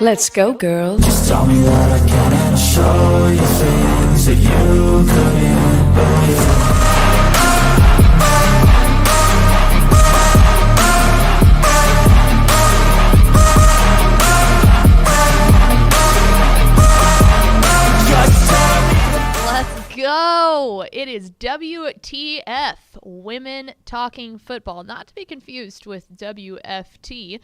Let's go, girls. Just tell me that I can and I'll show you things that you couldn't believe. Go! It is WTF, Women Talking Football, not to be confused with WFT.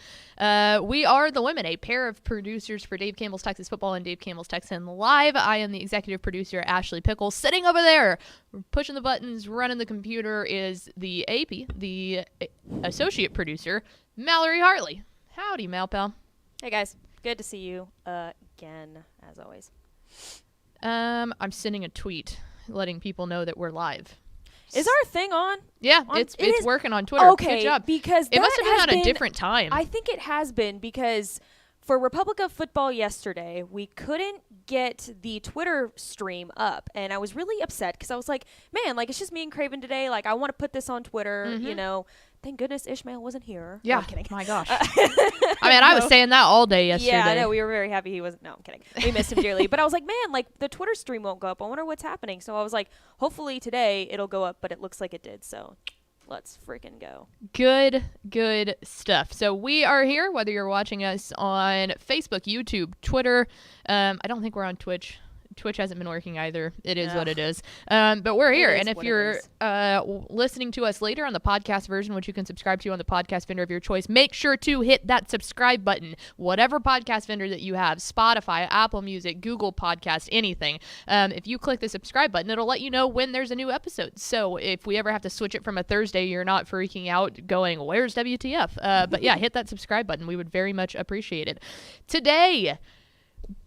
We are the Women, a pair of producers for Dave Campbell's Texas Football and Dave Campbell's Texan Live. I am the executive producer, Ashley Pickles. Sitting over there, pushing the buttons, running the computer is the AP, the associate producer, Mallory Hartley. Howdy, Mal Pal. Hey, guys. Good to see you again, as always. I'm sending a tweet letting people know that we're live. Is our thing on? Yeah, it's working on Twitter. Okay, good job. Because it must have been on a different time. I think it has been, because for Republica football yesterday, we couldn't get the Twitter stream up, and I was really upset because I was like, man, like, it's just me and Craven today. Like, I want to put this on Twitter, you know. Thank goodness Ishmael wasn't here. Yeah, no, I'm kidding. My gosh. I mean, I was saying that all day yesterday. Yeah, I know. We were very happy he wasn't. No, I'm kidding. We missed him dearly. But I was like, man, like, the Twitter stream won't go up. I wonder what's happening. So I was like, hopefully today it'll go up, but it looks like it did. So let's freaking go. Good stuff. So we are here, whether you're watching us on Facebook, YouTube, Twitter. I don't think we're on Twitch. Twitch hasn't been working either. It is what it is. But we're here. And if you're listening to us later on the podcast version, which you can subscribe to on the podcast vendor of your choice, make sure to hit that subscribe button. Whatever podcast vendor that you have, Spotify, Apple Music, Google Podcast, anything. If you click the subscribe button, it'll let you know when there's a new episode. So if we ever have to switch it from a Thursday, you're not freaking out going, where's WTF? But yeah, hit that subscribe button. We would very much appreciate it. Today,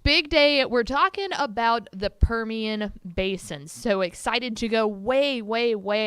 big day. We're talking about the Permian Basin. So excited to go way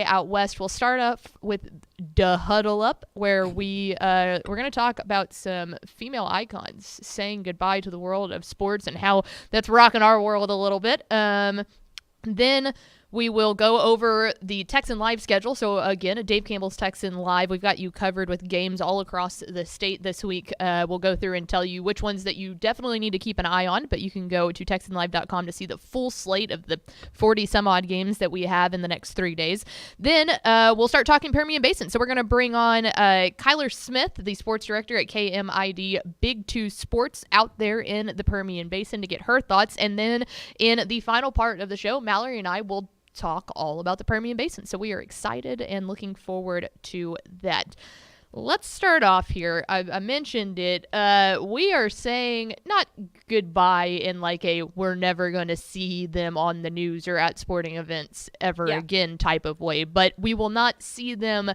out west. We'll start off with the Huddle Up, where we're going to talk about some female icons saying goodbye to the world of sports and how that's rocking our world a little bit. Then we will go over the Texan Live schedule. So, again, Dave Campbell's Texan Live. We've got you covered with games all across the state this week. We'll go through and tell you which ones that you definitely need to keep an eye on, but you can go to TexanLive.com to see the full slate of the 40-some-odd games that we have in the next 3 days. Then we'll start talking Permian Basin. So we're going to bring on Kayler Smith, the sports director at KMID Big 2 Sports out there in the Permian Basin, to get her thoughts. And then in the final part of the show, Mallory and I will talk all about the Permian Basin. So we are excited and looking forward to that. Let's start off here. I mentioned it. We are saying not goodbye in like a we're never going to see them on the news or at sporting events ever again type of way, but we will not see them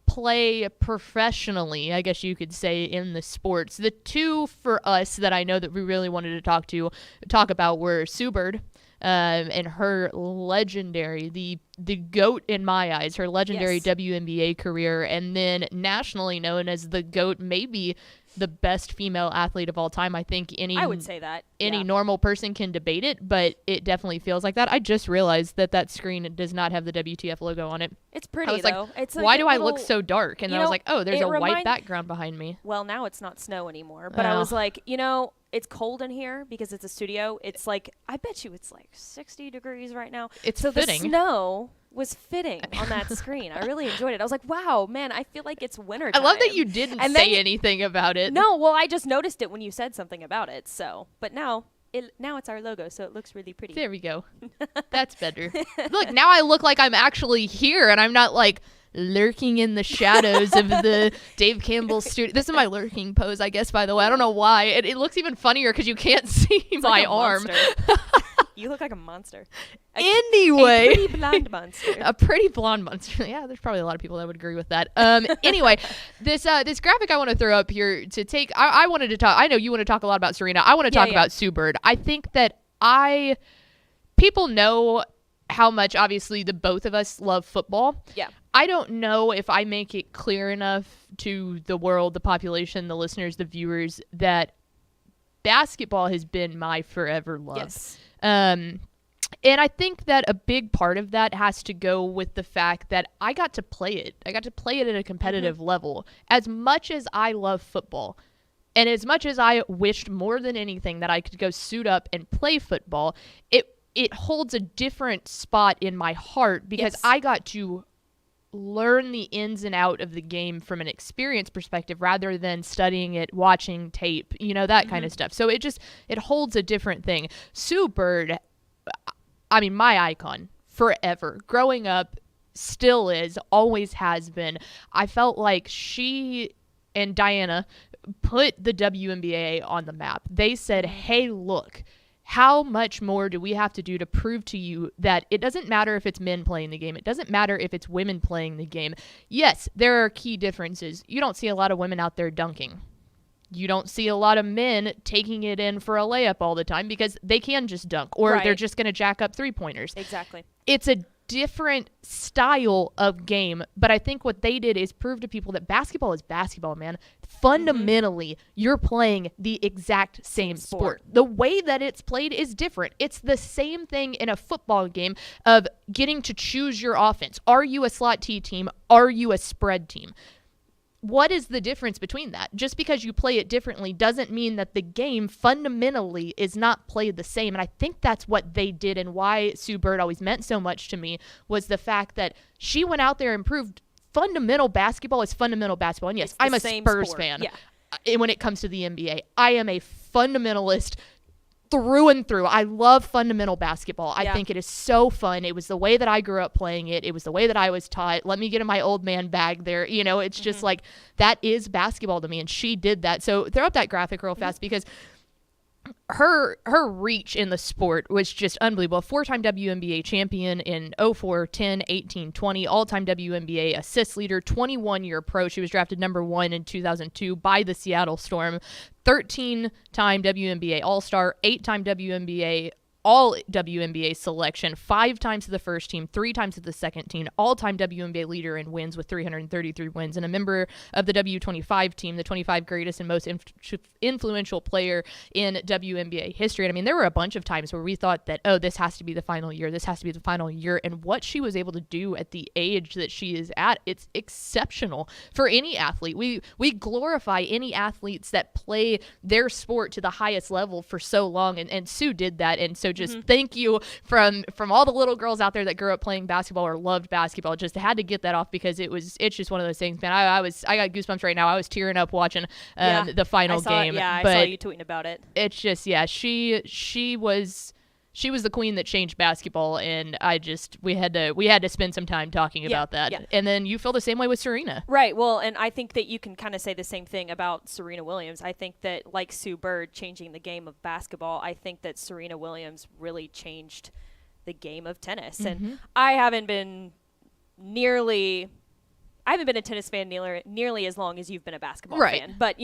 play professionally, I guess you could say, in the sports. The two for us that I know that we really wanted to talk about were Sue Bird, and her legendary, the GOAT in my eyes, her legendary WNBA career, and then nationally known as the GOAT, maybe the best female athlete of all time. I think I would say that. Any normal person can debate it, but it definitely feels like that. I just realized that screen does not have the WTF logo on it. It's pretty, I was though. Like, it's like why do I look so dark? And I was like, oh, there's a white background behind me. Well, now it's not snow anymore. But I was like, it's cold in here because it's a studio. It's like, I bet you it's like 60 degrees right now. It's so fitting. The snow was fitting on that screen. I really enjoyed it. I was like, wow, man, I feel like it's winter time. I love that you didn't say anything about it. No, well, I just noticed it when you said something about it. So, but now it's our logo, so it looks really pretty. There we go. That's better. Look, now I look like I'm actually here, and I'm not like lurking in the shadows of the Dave Campbell studio. This is my lurking pose, I guess, by the way. I don't know why. It looks even funnier because you can't see my arm. You look like a monster. Anyway. A pretty blonde monster. A pretty blonde monster. Yeah, there's probably a lot of people that would agree with that. Anyway, this graphic I want to throw up here to take, I wanted to talk, I know you want to talk a lot about Serena. I want to talk about Sue Bird. I think that people know how much, obviously, the both of us love football. Yeah. I don't know if I make it clear enough to the world, the population, the listeners, the viewers, that basketball has been my forever love. Yes. And I think that a big part of that has to go with the fact that I got to play it. I got to play it at a competitive level. As much as I love football, And as much as I wished more than anything that I could go suit up and play football, it holds a different spot in my heart because I got to learn the ins and out of the game from an experience perspective rather than studying it, watching tape, that kind of stuff. So it holds a different thing. Sue Bird, I mean, my icon forever. Growing up, still is, always has been. I felt like she and Diana put the WNBA on the map. They said, hey, look, how much more do we have to do to prove to you that it doesn't matter if it's men playing the game. It doesn't matter if it's women playing the game. Yes, there are key differences. You don't see a lot of women out there dunking. You don't see a lot of men taking it in for a layup all the time because they can just dunk or they're just going to jack up three-pointers. Exactly. It's a different style of game, but I think what they did is prove to people that basketball is basketball, man. Fundamentally, you're playing the exact same sport. The way that it's played is different. It's the same thing in a football game of getting to choose your offense. Are you a slot T team? Are you a spread team? What is the difference between that? Just because you play it differently doesn't mean that the game fundamentally is not played the same. And I think that's what they did, and why Sue Bird always meant so much to me was the fact that she went out there and proved fundamental basketball is fundamental basketball. And yes, I'm a Spurs fan. Yeah. When it comes to the NBA, I am a fundamentalist through and through. I love fundamental basketball. I think it is so fun. It was the way that I grew up playing it. It was the way that I was taught. Let me get in my old man bag there. It's just like, that is basketball to me, and she did that. So throw up that graphic real fast because her reach in the sport was just unbelievable. 4-time WNBA champion in 04, 10, 18, 20, all-time WNBA assist leader, 21-year pro. She was drafted number 1 in 2002 by the Seattle Storm. 13-time WNBA All-Star, 8-time WNBA all WNBA selection, 5 times to the first team, 3 times to the second team, all-time WNBA leader in wins with 333 wins, and a member of the W25 team, the 25 greatest and most influential player in WNBA history. And I mean, there were a bunch of times where we thought that, this has to be the final year, and what she was able to do at the age that she is at, it's exceptional for any athlete. We glorify any athletes that play their sport to the highest level for so long, and Sue did that. And so just thank you from all the little girls out there that grew up playing basketball or loved basketball. Just had to get that off because it's just one of those things, man. I got goosebumps right now. I was tearing up watching the final game. I saw you tweeting about it. It's just, she was the queen that changed basketball, and we had to spend some time talking about that. Yeah. And then you feel the same way with Serena. Right. Well, and I think that you can kind of say the same thing about Serena Williams. I think that, like Sue Bird changing the game of basketball, I think that Serena Williams really changed the game of tennis. And I haven't been a tennis fan nearly as long as you've been a basketball fan. But,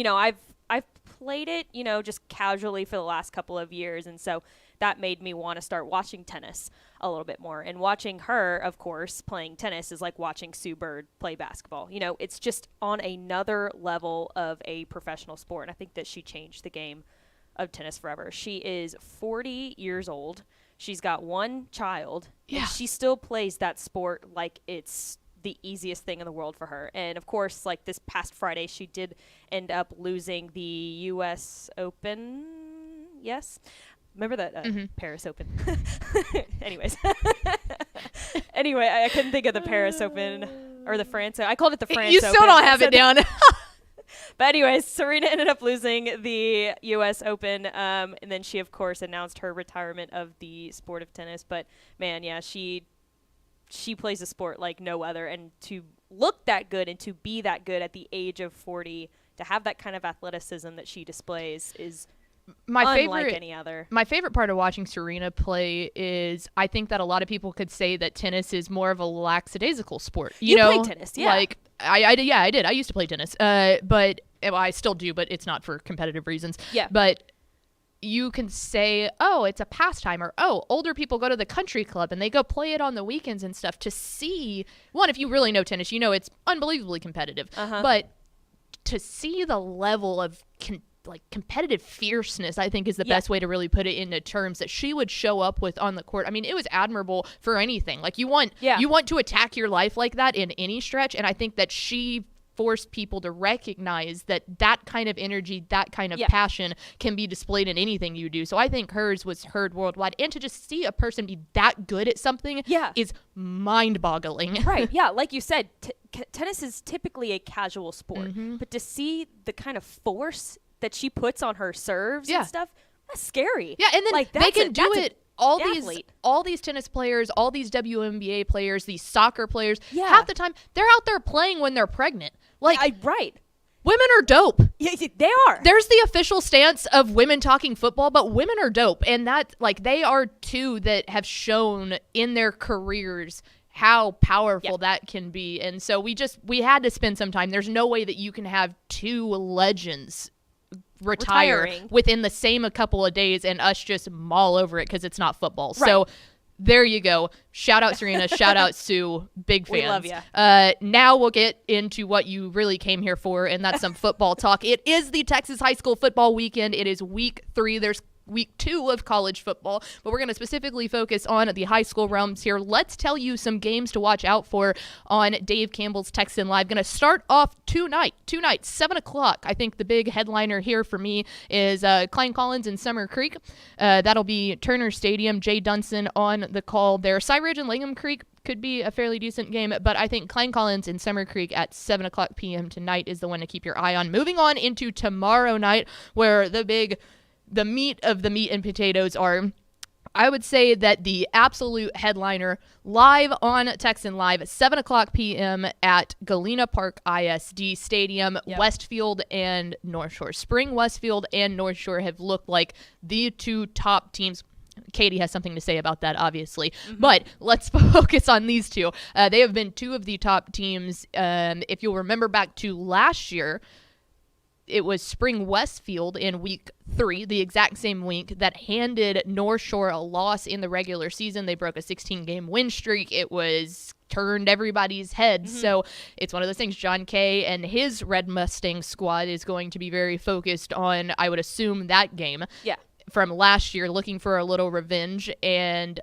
I've played it, just casually for the last couple of years. And so that made me want to start watching tennis a little bit more. And watching her, of course, playing tennis is like watching Sue Bird play basketball. It's just on another level of a professional sport. And I think that she changed the game of tennis forever. She is 40 years old. She's got 1 child. Yeah. And she still plays that sport like it's the easiest thing in the world for her. And of course, like this past Friday, she did end up losing the U.S. Open. Yes. Remember that Paris Open? Anyways. Anyway, I couldn't think of the Paris Open or the France. I called it the France Open. You still don't have it down. But anyways, Serena ended up losing the U.S. Open. And then she, of course, announced her retirement of the sport of tennis. But, man, yeah, she plays a sport like no other. And to look that good and to be that good at the age of 40, to have that kind of athleticism that she displays is unlike any other. My favorite part of watching Serena play is I think that a lot of people could say that tennis is more of a lackadaisical sport. You know, play tennis, yeah. Like I did. I used to play tennis, but I still do, but it's not for competitive reasons. Yeah. But you can say, oh, it's a pastime, or, oh, older people go to the country club and they go play it on the weekends and stuff to see. One, if you really know tennis, you know it's unbelievably competitive. But to see the level of competitive fierceness, I think is the best way to really put it into terms that she would show up with on the court. I mean, it was admirable for anything. Like you want to attack your life like that in any stretch. And I think that she forced people to recognize that that kind of energy, that kind of passion can be displayed in anything you do. So I think hers was heard worldwide. And to just see a person be that good at something is mind-boggling. Right, yeah. Like you said, tennis is typically a casual sport. But to see the kind of force that she puts on her serves and stuff, that's scary. Yeah, and then like, they can do it. All these tennis players, all these WNBA players, these soccer players, half the time they're out there playing when they're pregnant. Like, right. Women are dope. Yeah, they are. There's the official stance of women talking football, but women are dope. And that, like, they are two that have shown in their careers how powerful that can be. And so we had to spend some time. There's no way that you can have two legends retiring within the same a couple of days and us just maul over it because it's not football. Right. So there you go. Shout out Serena. Shout out Sue. Big fans. We love you. Now we'll get into what you really came here for, and that's some football talk. It is the Texas high school football weekend. It is week 3. There's week 2 of college football, but we're going to specifically focus on the high school realms here. Let's tell you some games to watch out for on Dave Campbell's Texan Live. Going to start off tonight, 7 o'clock. I think the big headliner here for me is Klein Collins and Summer Creek. That'll be Turner Stadium. Jay Dunson on the call there. Cy Ridge and Langham Creek could be a fairly decent game, but I think Klein Collins and Summer Creek at 7 o'clock p.m. tonight is the one to keep your eye on. Moving on into tomorrow night, where the meat of the meat and potatoes are, I would say that the absolute headliner live on Texan Live at 7 o'clock p.m. at Galena Park ISD Stadium. Westfield and North Shore. Spring Westfield and North Shore have looked like the two top teams. Katie has something to say about that, obviously. But let's focus on these two. They have been two of the top teams. If you'll remember back to last year, it was Spring Westfield in week 3, the exact same week, that handed North Shore a loss in the regular season. They broke a 16-game win streak. It was turned everybody's heads. So it's one of those things. John Kay and his Red Mustang squad is going to be very focused on, I would assume, that game. Yeah. From last year, looking for a little revenge, and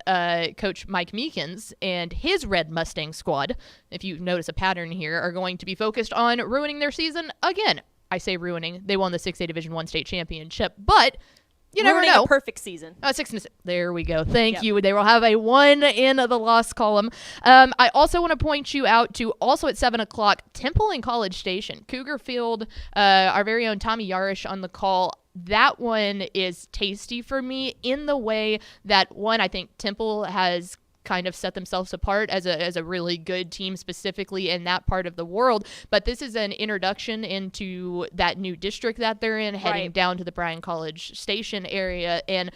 Coach Mike Meekins and his Red Mustang squad, if you notice a pattern here, are going to be focused on ruining their season again. I say ruining. They won the 6A Division I state championship, but you never know. A perfect season. 6-6. There we go. Thank you. They will have a 1 in the loss column. I also want to point you out to, also at 7 o'clock, Temple and College Station. Cougar Field, our very own Tommy Yarish on the call. That one is tasty for me in the way that, one, I think Temple has kind of set themselves apart as a really good team, specifically in that part of the world. But this is an introduction into that new district that they're in, heading down to the Bryan College Station area. And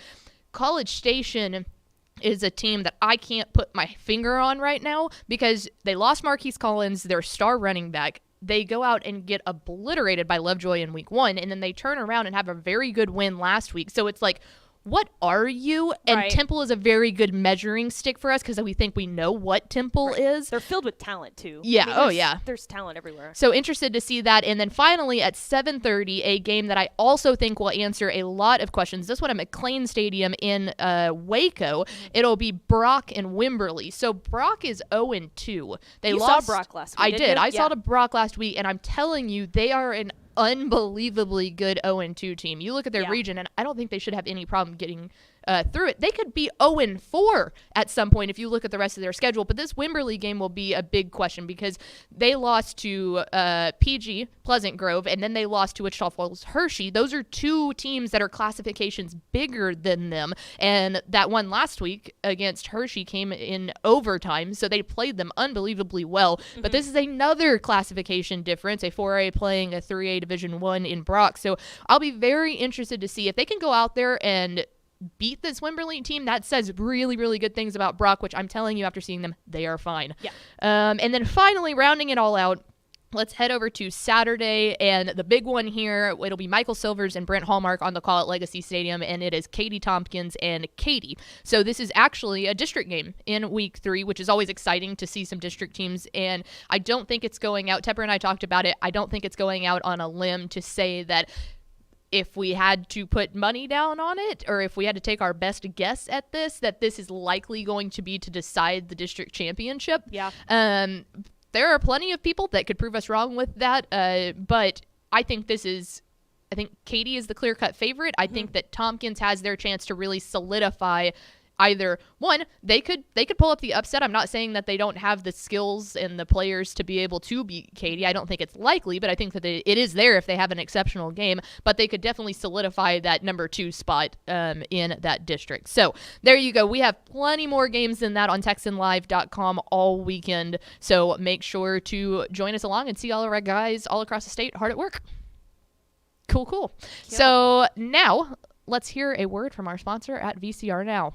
College Station is a team that I can't put my finger on right now because they lost Marquise Collins, their star running back. They go out and get obliterated by Lovejoy in week 1, and then they turn around and have a very good win last week. So it's like, what are you? And Temple is a very good measuring stick for us because we think we know what Temple is. They're filled with talent, too. Yeah. I mean, there's talent everywhere. So interested to see that. And then finally at 7:30, a game that I also think will answer a lot of questions. This one at McLean Stadium in Waco. It'll be Brock and Wimberley. So Brock is 0-2. You saw Brock last week. I did. I saw Brock last week, and I'm telling you, they are an unbelievably good 0-2 team. You look at their region, and I don't think they should have any problem getting through it. They could be 0-4 at some point if you look at the rest of their schedule. But this Wimberley game will be a big question because they lost to PG, Pleasant Grove, and then they lost to Wichita Falls Hershey. Those are two teams that are classifications bigger than them. And that one last week against Hershey came in overtime, so they played them unbelievably well. But this is another classification difference, a 4A playing a 3A Division I in Brock. So I'll be very interested to see if they can go out there and beat this Wimberley team. That says really, really good things about Brock, which I'm telling you after seeing them, they are fine. Yeah. And then finally, rounding it all out, let's head over to Saturday, and the big one here, it'll be Michael Silvers and Brent Hallmark on the call at Legacy Stadium, and it is Katie Tompkins and Katie. So this is actually a district game in week 3, which is always exciting to see some district teams, and I don't think it's going out, Tepper and I talked about it, I don't think it's going out on a limb to say that if we had to put money down on it, or if we had to take our best guess at this, that this is likely going to be to decide the district championship. Yeah. there are plenty of people that could prove us wrong with that, but I think Katy is the clear-cut favorite. I think that Tompkins has their chance to really solidify either one. They could pull up the upset. I'm not saying that they don't have the skills and the players to be able to beat Katy. I don't think it's likely, but I think that it is there if they have an exceptional game. But they could definitely solidify that number 2 spot in that district. So there you go. We have plenty more games than that on TexanLive.com all weekend. So make sure to join us along and see all of our guys all across the state hard at work. Cool. Yeah. So now let's hear a word from our sponsor at VCR Now.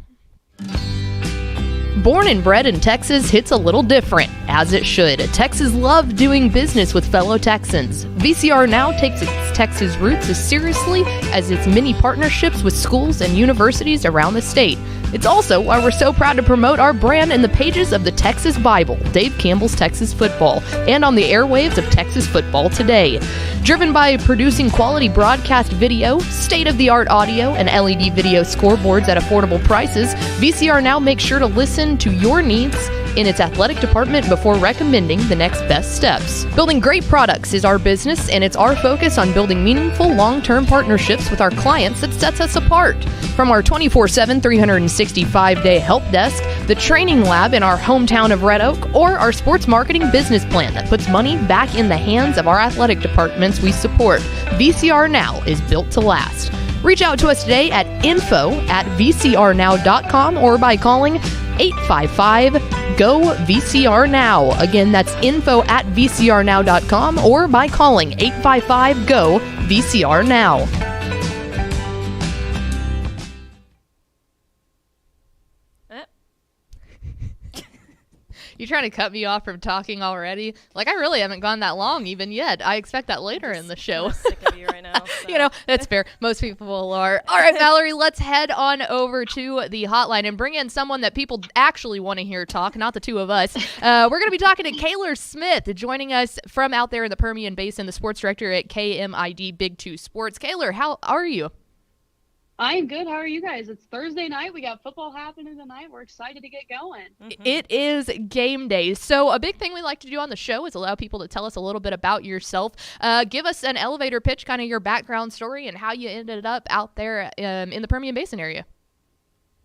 Born and bred in Texas hits a little different, as it should. Texas loves doing business with fellow Texans. VCR Now takes its Texas roots as seriously as its many partnerships with schools and universities around the state. It's also why we're so proud to promote our brand in the pages of the Texas Bible, Dave Campbell's Texas Football, and on the airwaves of Texas Football Today. Driven by producing quality broadcast video, state-of-the-art audio, and LED video scoreboards at affordable prices, VCR Now makes sure to listen to your needs in its athletic department before recommending the next best steps. Building great products is our business, and it's our focus on building meaningful, long-term partnerships with our clients that sets us apart. From our 24/7, 365-day help desk, the training lab in our hometown of Red Oak, or our sports marketing business plan that puts money back in the hands of our athletic departments we support, VCR Now is built to last. Reach out to us today at info@vcrnow.com or by calling 855-GO-VCR-NOW. Again, that's info@vcrnow.com or by calling 855-GO-VCR-NOW. You trying to cut me off from talking already? Like, I really haven't gone that long even yet. I expect that later in the show. I'm sick of you right now. So. That's fair. Most people are. All right, Valerie, let's head on over to the hotline and bring in someone that people actually want to hear talk, not the two of us. We're going to be talking to Kayler Smith, joining us from out there in the Permian Basin, the sports director at KMID Big 2 Sports. Kayler, how are you? I'm good. How are you guys? It's Thursday night. We got football happening tonight. We're excited to get going. Mm-hmm. It is game day. So a big thing we like to do on the show is allow people to tell us a little bit about yourself. Give us an elevator pitch, kind of your background story and how you ended up out there in the Permian Basin area.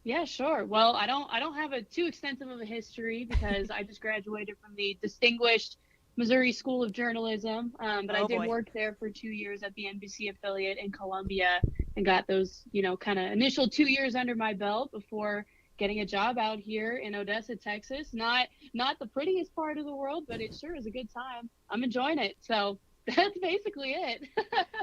Yeah, sure. Well, I don't have too extensive of a history because I just graduated from the distinguished Missouri School of Journalism, but I did work there for 2 years at the NBC affiliate in Columbia and got those, kind of initial 2 years under my belt before getting a job out here in Odessa, Texas. Not the prettiest part of the world, but it sure is a good time. I'm enjoying it. So that's basically it.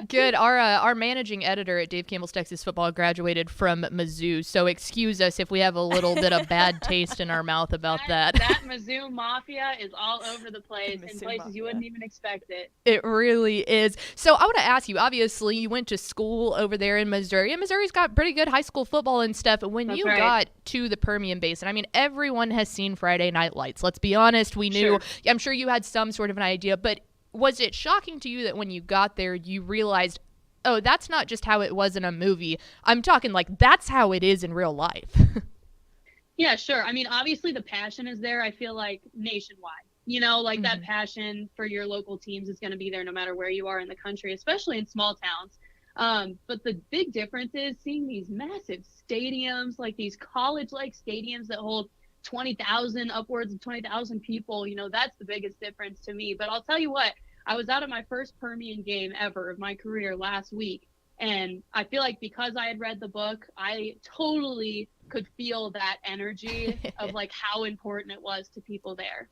Good. Our managing editor at Dave Campbell's Texas Football graduated from Mizzou, so excuse us if we have a little bit of bad taste in our mouth about that. That Mizzou mafia is all over the place in places you wouldn't even expect it. It really is. So I want to ask you, obviously, you went to school over there in Missouri, and Missouri's got pretty good high school football and stuff. When you got to the Permian Basin, I mean, everyone has seen Friday Night Lights. Let's be honest. We knew. Sure. I'm sure you had some sort of an idea, but was it shocking to you that when you got there, you realized, oh, that's not just how it was in a movie. I'm talking like that's how it is in real life. Yeah, sure. I mean, obviously the passion is there. I feel like nationwide, that passion for your local teams is going to be there no matter where you are in the country, especially in small towns. But the big difference is seeing these massive stadiums, like these college-like stadiums that hold 20,000, upwards of 20,000 people, that's the biggest difference to me. But I'll tell you what, I was out at my first Permian game ever of my career last week. And I feel like because I had read the book, I totally could feel that energy of like how important it was to people there.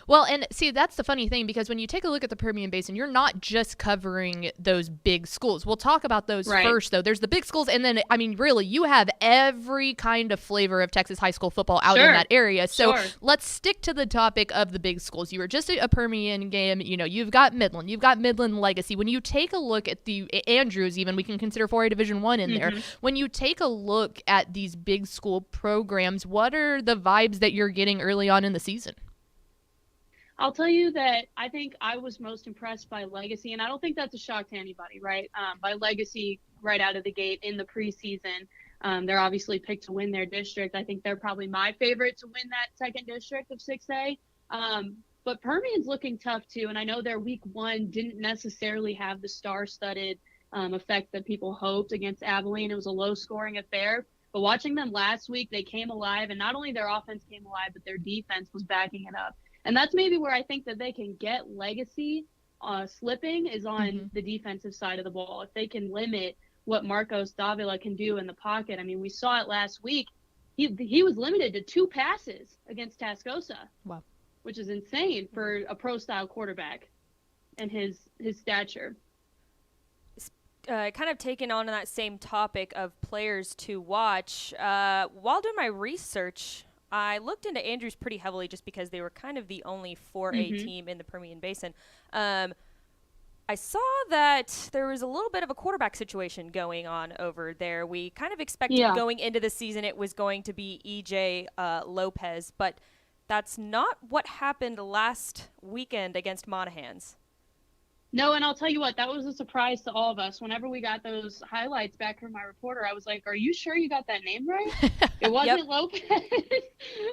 Well, and see, that's the funny thing, because when you take a look at the Permian Basin, you're not just covering those big schools. We'll talk about those first, though. There's the big schools, and then, I mean, really, you have every kind of flavor of Texas high school football out in that area. So let's stick to the topic of the big schools. You were just at a Permian game. You've got Midland. You've got Midland Legacy. When you take a look at the Andrews, even, we can consider 4A Division I in there. When you take a look at these big school programs, what are the vibes that you're getting early on in the season? I'll tell you that I think I was most impressed by Legacy, and I don't think that's a shock to anybody, right? By Legacy right out of the gate in the preseason. They're obviously picked to win their district. I think they're probably my favorite to win that second district of 6A. But Permian's looking tough too, and I know their week 1 didn't necessarily have the star-studded effect that people hoped against Abilene. It was a low-scoring affair. But watching them last week, they came alive, and not only their offense came alive, but their defense was backing it up. And that's maybe where I think that they can get legacy slipping is on the defensive side of the ball. If they can limit what Marcos Davila can do in the pocket. I mean, we saw it last week. He was limited to 2 passes against Tascosa. Wow. Which is insane for a pro-style quarterback and his stature. Kind of taking on that same topic of players to watch, while doing my research, I looked into Andrews pretty heavily just because they were kind of the only 4A team in the Permian Basin. I saw that there was a little bit of a quarterback situation going on over there. We kind of expected going into the season it was going to be EJ Lopez, but that's not what happened last weekend against Monahans. No, and I'll tell you what, that was a surprise to all of us. Whenever we got those highlights back from my reporter, I was like, are you sure you got that name right? It wasn't Lopez.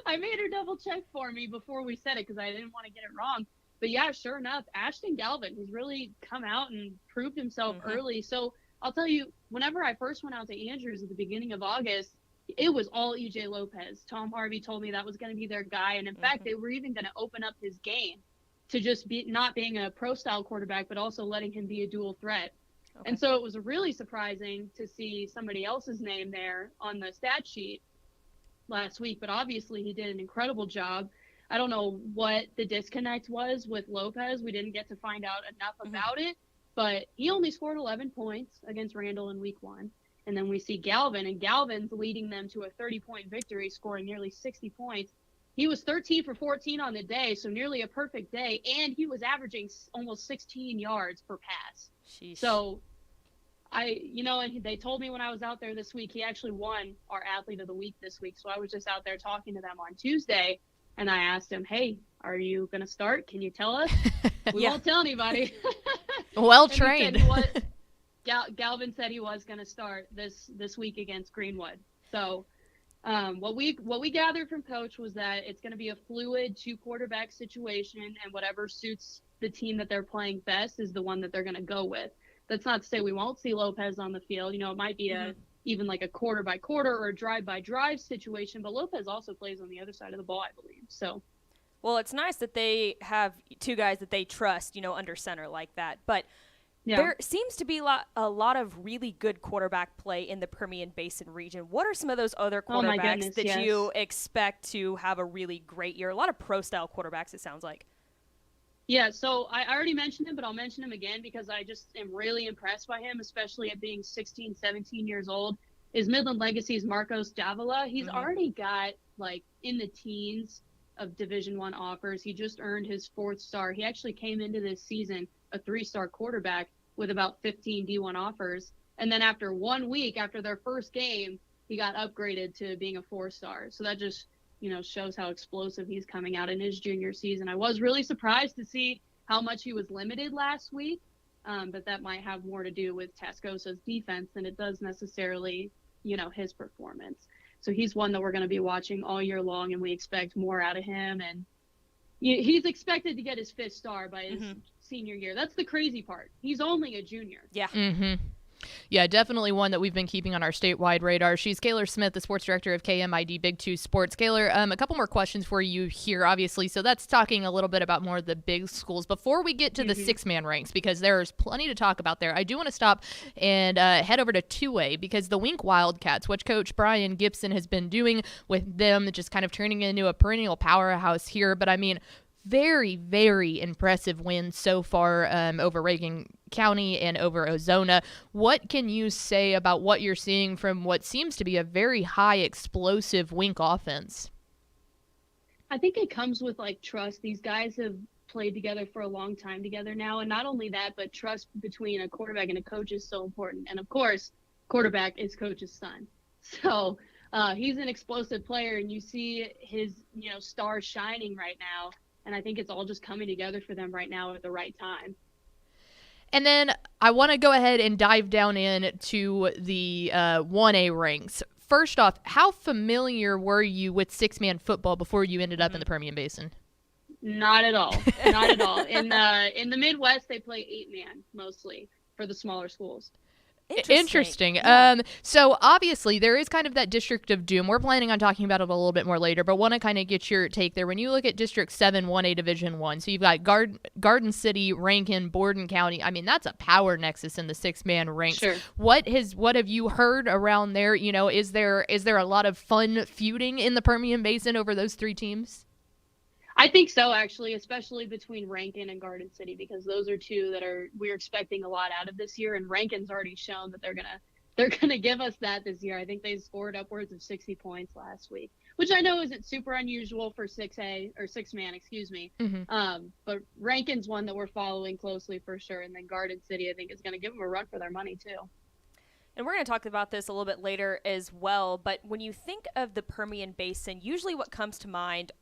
I made her double check for me before we said it because I didn't want to get it wrong. But yeah, sure enough, Ashton Galvin, who's really come out and proved himself early. So I'll tell you, whenever I first went out to Andrews at the beginning of August, it was all EJ Lopez. Tom Harvey told me that was going to be their guy. And in fact, they were even going to open up his game to just be not being a pro-style quarterback, but also letting him be a dual threat. Okay. And so it was really surprising to see somebody else's name there on the stat sheet last week. But obviously he did an incredible job. I don't know what the disconnect was with Lopez. We didn't get to find out enough about it. But he only scored 11 points against Randall in week 1. And then we see Galvin, and Galvin's leading them to a 30-point victory, scoring nearly 60 points. He was 13 for 14 on the day, so nearly a perfect day, and he was averaging almost 16 yards per pass. Sheesh. So, and they told me when I was out there this week, he actually won our Athlete of the Week this week. So I was just out there talking to them on Tuesday, and I asked him, hey, are you going to start? Can you tell us? We won't tell anybody. Well trained. Galvin said he was going to start this week against Greenwood. So what we gathered from Coach was that it's going to be a fluid 2-quarterback situation, and whatever suits the team that they're playing best is the one that they're going to go with. That's not to say we won't see Lopez on the field. It might be even like a quarter-by-quarter or a drive-by-drive situation, but Lopez also plays on the other side of the ball, I believe. So, well, it's nice that they have 2 guys that they trust, under center like that. But there seems to be a lot of really good quarterback play in the Permian Basin region. What are some of those other quarterbacks that you expect to have a really great year? A lot of pro-style quarterbacks, it sounds like. Yeah, so I already mentioned him, but I'll mention him again because I just am really impressed by him, especially at being 16, 17 years old. Is Midland Legacy's Marcos Davila. He's already got, in the teens of Division I offers. He just earned his 4th star. He actually came into this season a 3-star quarterback with about 15 D1 offers. And then after 1 week, after their first game, he got upgraded to being a 4-star. So that just, shows how explosive he's coming out in his junior season. I was really surprised to see how much he was limited last week, but that might have more to do with Tascosa's defense than it does necessarily, his performance. So he's one that we're going to be watching all year long, and we expect more out of him. And he's expected to get his 5th star by his senior year. That's the crazy part. He's only a junior. Yeah. Yeah, definitely one that we've been keeping on our statewide radar. She's Kayler Smith, the sports director of KMID Big 2 Sports. Kayler, a couple more questions for you here, obviously. So that's talking a little bit about more of the big schools. Before we get to the 6-man ranks, because there's plenty to talk about there, I do want to stop and head over to 2A, because the Wink Wildcats, which Coach Brian Gibson has been doing with them, just kind of turning into a perennial powerhouse here. But, I mean, very, very impressive wins so far over Reagan County and over Ozona. What can you say about what you're seeing from what seems to be a very high explosive Wink offense? I think it comes with trust. These guys have played together for a long time together now. And not only that, but trust between a quarterback and a coach is so important. And of course, quarterback is coach's son. So he's an explosive player, and you see his, stars shining right now. And I think it's all just coming together for them right now at the right time. And then I want to go ahead and dive down into the 1A ranks. First off, how familiar were you with 6-man football before you ended up in the Permian Basin? Not at all. Not at all. In the Midwest, they play 8-man mostly for the smaller schools. Interesting. Yeah. So obviously there is kind of that District of Doom. We're planning on talking about it a little bit more later, but want to kind of get your take there. When you look at District 7, 1A Division 1, so you've got Garden City, Rankin, Borden County. I mean, that's a power nexus in the 6-man ranks. Sure. What have you heard around there? You know, is there a lot of fun feuding in the Permian Basin over those 3 teams? I think so, actually, especially between Rankin and Garden City, because those are 2 that we're expecting a lot out of this year, and Rankin's already shown that they're gonna give us that this year. I think they scored upwards of 60 points last week, which I know isn't super unusual for 6A or 6-man, excuse me. Mm-hmm. But Rankin's one that we're following closely for sure, and then Garden City, I think, is going to give them a run for their money too. And we're going to talk about this a little bit later as well, but when you think of the Permian Basin, usually what comes to mind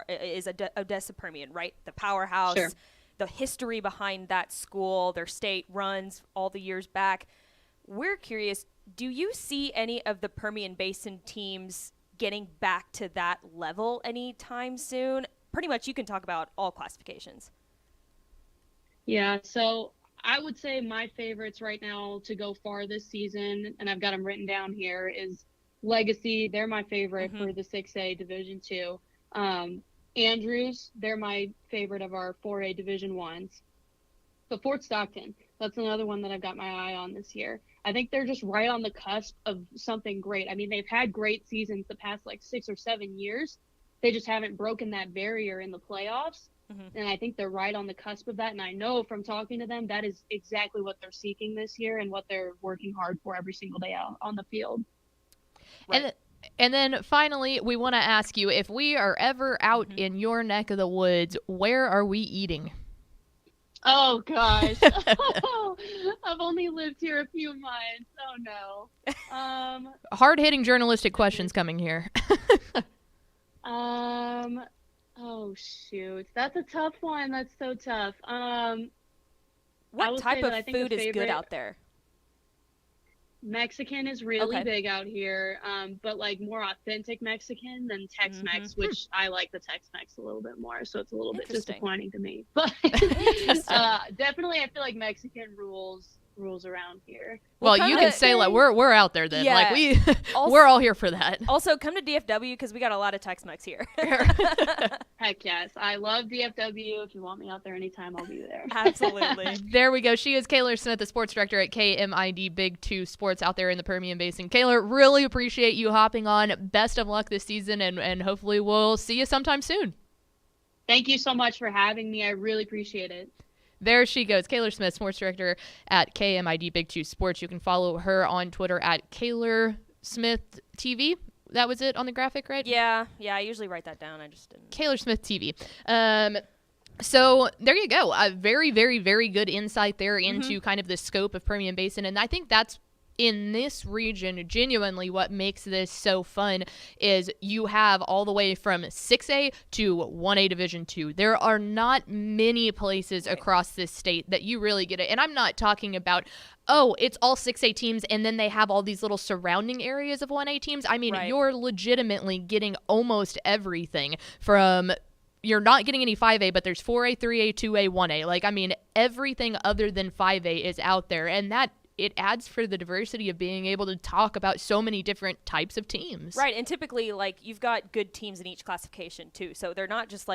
is Odessa Permian, right? The powerhouse, Sure. The history behind that school, their state runs all the years back. We're curious, do you see any of the Permian Basin teams getting back to that level anytime soon? Pretty much you can talk about all classifications. Yeah, so I would say my favorites right now to go far this season, and I've got them written down here, is Legacy. They're my favorite for the 6A Division 2. Andrews, they're my favorite of our 4A Division 1s. But Fort Stockton, that's another one that I've got my eye on this year. I think they're just right on the cusp of something great. I mean, they've had great seasons the past 6 or 7 years. They just haven't broken that barrier in the playoffs. And I think they're right on the cusp of that. And I know from talking to them, that is exactly what they're seeking this year and what they're working hard for every single day out on the field. Right. And then finally, we want to ask you, if we are ever out in your neck of the woods, where are we eating? Oh, gosh. I've only lived here a few months. Oh, no. Hard-hitting journalistic questions coming here. Oh, shoot. That's a tough one. That's so tough. What type of food is good out there? Mexican is really big out here, but more authentic Mexican than Tex-Mex, which I like the Tex-Mex a little bit more, so it's a little bit disappointing to me. But definitely, I feel like Mexican rules around here. Well, you can say we're out there then. Yeah. We're all here for that. Also, come to DFW because we got a lot of Tex-Mex here. Heck yes, I love DFW. If you want me out there anytime, I'll be there. Absolutely. There we go. She is Kayler Smith, the sports director at KMID Big 2 Sports out there in the Permian Basin. Kayler, really appreciate you hopping on. Best of luck this season, and hopefully we'll see you sometime soon. Thank you so much for having me. I really appreciate it. There she goes, Kayler Smith, sports director at KMID Big 2 Sports. You can follow her on Twitter at Kayler Smith TV. That was it on the graphic, right? Yeah, I usually write that down. I just didn't. Kayler Smith TV. So there you go. A very, very, very good insight there into kind of the scope of Permian Basin. And I think that's, in this region, genuinely what makes this so fun is you have all the way from 6A to 1A Division 2. There are not many places across this state that you really get it. And I'm not talking about, it's all 6A teams and then they have all these little surrounding areas of 1A teams. I mean, you're legitimately getting almost everything from... You're not getting any 5A, but there's 4A, 3A, 2A, 1A. Everything other than 5A is out there. And that it adds for the diversity of being able to talk about so many different types of teams. Right, and typically, you've got good teams in each classification, too. So they're not just,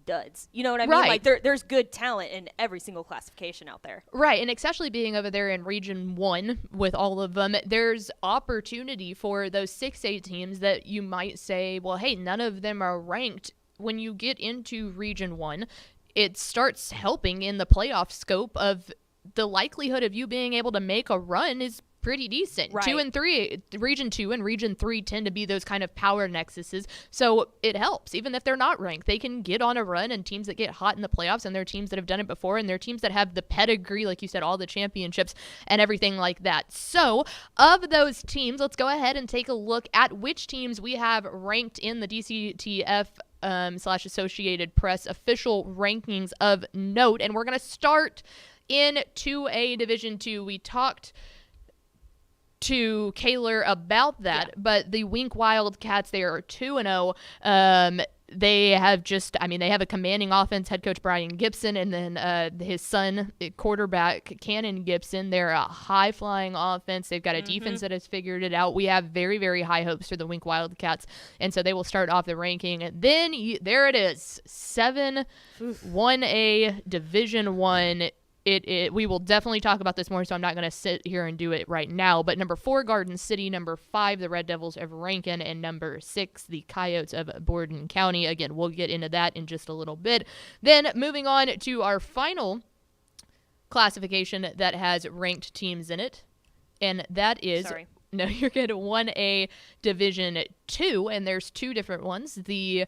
duds. You know what I mean? Right. There's good talent in every single classification out there. Right, and especially being over there in Region 1 with all of them, there's opportunity for those 6A teams that you might say, well, hey, none of them are ranked. When you get into Region 1, it starts helping in the playoff scope of the likelihood of you being able to make a run is pretty decent. Right. 2 and 3, Region 2 and Region 3 tend to be those kind of power nexuses. So it helps. Even if they're not ranked, they can get on a run, and teams that get hot in the playoffs, and they're teams that have done it before, and they're teams that have the pedigree, like you said, all the championships and everything like that. So of those teams, let's go ahead and take a look at which teams we have ranked in the DCTF / Associated Press official rankings of note. And we're going to start in 2A Division 2. We talked to Kayler about that, but the Wink Wildcats, they are 2-0. they have they have a commanding offense, head coach Brian Gibson, and then his son, quarterback Cannon Gibson. They're a high-flying offense. They've got a defense that has figured it out. We have very, very high hopes for the Wink Wildcats, and so they will start off the ranking. And then there it is, 7 1A Division 1. We will definitely talk about this more, so I'm not going to sit here and do it right now. But number 4, Garden City. Number 5, the Red Devils of Rankin. And number 6, the Coyotes of Borden County. Again, we'll get into that in just a little bit. Then moving on to our final classification that has ranked teams in it. And that is... Sorry. No, you're good. 1A Division 2. And there's 2 different ones. The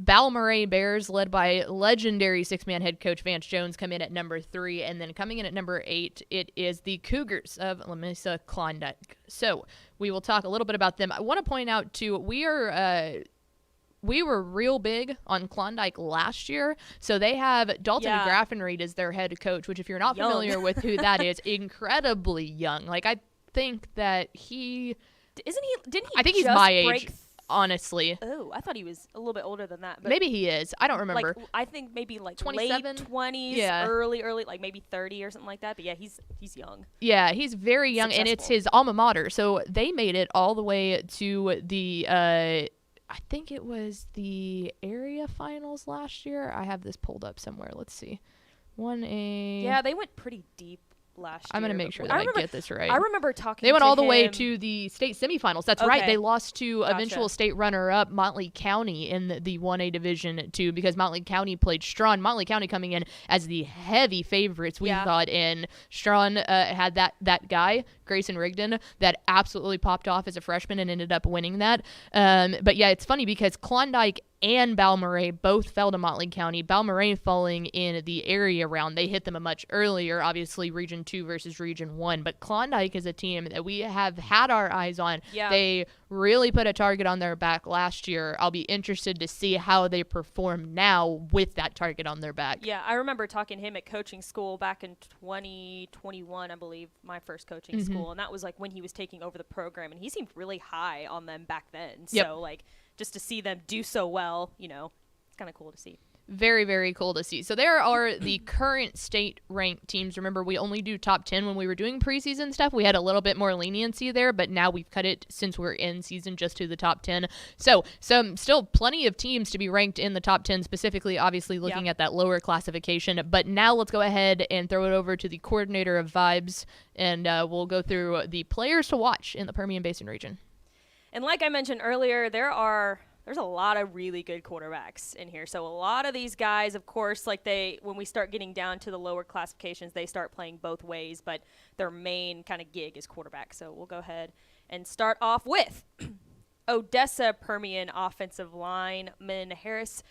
Balmorhea Bears, led by legendary 6-man head coach Vance Jones, come in at number 3, and then coming in at number 8, it is the Cougars of La Mesa Klondike. So we will talk a little bit about them. I want to point out, too, we were real big on Klondike last year, so they have Dalton Graffenreid as their head coach, which if you're not familiar with who that is, incredibly young. Like, I think that I think he's my age. Honestly. Oh, I thought he was a little bit older than that. But maybe he is. I don't remember. Like, I think maybe like 27? late 20s, early, like maybe 30 or something like that. But yeah, he's young. Yeah, he's very young, and it's his alma mater. So they made it all the way to the, I think it was the area finals last year. I have this pulled up somewhere. Let's see. 1A. Yeah, they went pretty deep last year. I'm going to make sure that I get this right. I remember talking They went all the him. way to the state semifinals. That's right. They lost to eventual state runner-up Motley County in the 1A Division 2 because Motley County played Strawn. Motley County coming in as the heavy favorites, we thought, and Strawn had that guy, Grayson Rigdon, that absolutely popped off as a freshman and ended up winning that. But yeah, it's funny because Klondike and Balmorhea both fell to Motley County. Balmorhea falling in the area round. They hit them a much earlier, obviously, Region 2 versus Region 1. But Klondike is a team that we have had our eyes on. Yeah. They really put a target on their back last year. I'll be interested to see how they perform now with that target on their back. Yeah, I remember talking to him at coaching school back in 2021, I believe, my first coaching school. And that was like when he was taking over the program. And he seemed really high on them back then. So, like, just to see them do so well, it's kind of cool to see. Very, very cool to see. So there are the current state-ranked teams. Remember, we only do top 10 when we were doing preseason stuff. We had a little bit more leniency there, but now we've cut it since we're in season just to the top 10. So still plenty of teams to be ranked in the top 10, specifically, obviously, looking at that lower classification. But now let's go ahead and throw it over to the coordinator of Vibes, and we'll go through the players to watch in the Permian Basin region. And like I mentioned earlier, there's a lot of really good quarterbacks in here. So a lot of these guys, of course, when we start getting down to the lower classifications, they start playing both ways, but their main kind of gig is quarterback. So we'll go ahead and start off with Odessa Permian offensive lineman Harris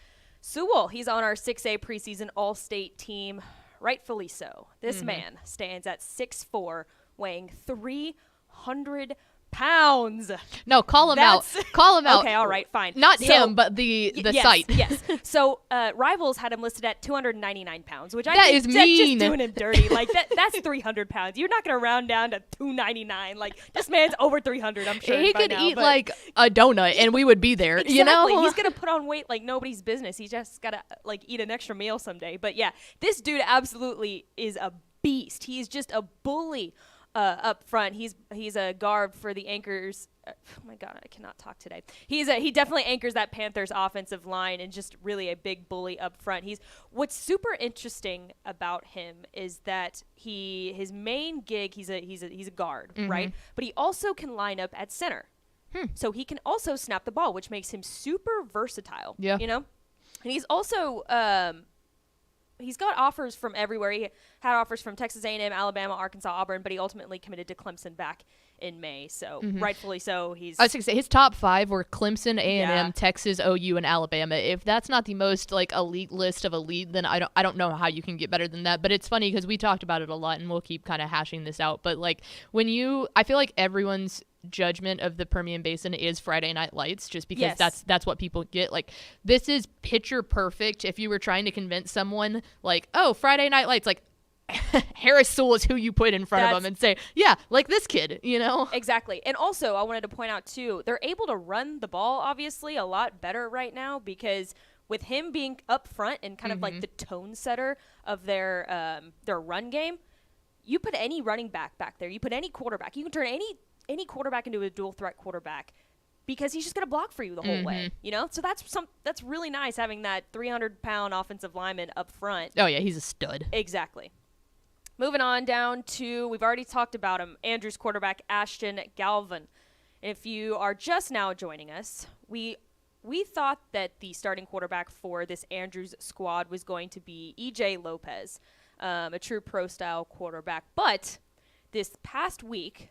Sewell. He's on our 6A preseason all-state team, rightfully so. This man stands at 6'4", weighing 300 pounds. No, call him out. Call him out. Okay, all right, fine. Not him, but the site. Yes. So Rivals had him listed at 299 pounds, which I think is mean. Just doing him dirty. Like that's 300 pounds. You're not gonna round down to 299. Like this man's over 300. I'm sure he could eat like a donut, and we would be there. Exactly. You know, he's gonna put on weight like nobody's business. He's just gotta like eat an extra meal someday. But yeah, this dude absolutely is a beast. He's just a bully. Up front, he's a guard for the Anchors. Oh my God, I cannot talk today. He definitely anchors that Panthers offensive line and just really a big bully up front. What's super interesting about him is that his main gig he's a guard, right? But he also can line up at center, so he can also snap the ball, which makes him super versatile. Yeah, and he's also he's got offers from everywhere. He had offers from Texas A&M, Alabama, Arkansas, Auburn, but he ultimately committed to Clemson back in May. So rightfully so. I was going to say his top 5 were Clemson, A&M, Texas, OU, and Alabama. If that's not the most like elite list of elite, then I don't know how you can get better than that. But it's funny because we talked about it a lot, and we'll keep kind of hashing this out. But like I feel like everyone's judgment of the Permian Basin is Friday Night Lights, just because that's what people get. Like, this is picture perfect. If you were trying to convince someone like, oh, Friday Night Lights, like, Harris Sewell is who you put in front of him and say, yeah, like this kid, you know? Exactly. And also, I wanted to point out, too, they're able to run the ball, obviously, a lot better right now because with him being up front and kind of like the tone setter of their run game, you put any running back there, you put any quarterback, you can turn any quarterback into a dual threat quarterback because he's just going to block for you the whole way, you know? So that's really nice having that 300-pound offensive lineman up front. Oh, yeah, he's a stud. Exactly. Moving on down to, we've already talked about him, Andrews quarterback Ashton Galvin. If you are just now joining us, we thought that the starting quarterback for this Andrews squad was going to be E.J. Lopez, a true pro-style quarterback. But this past week,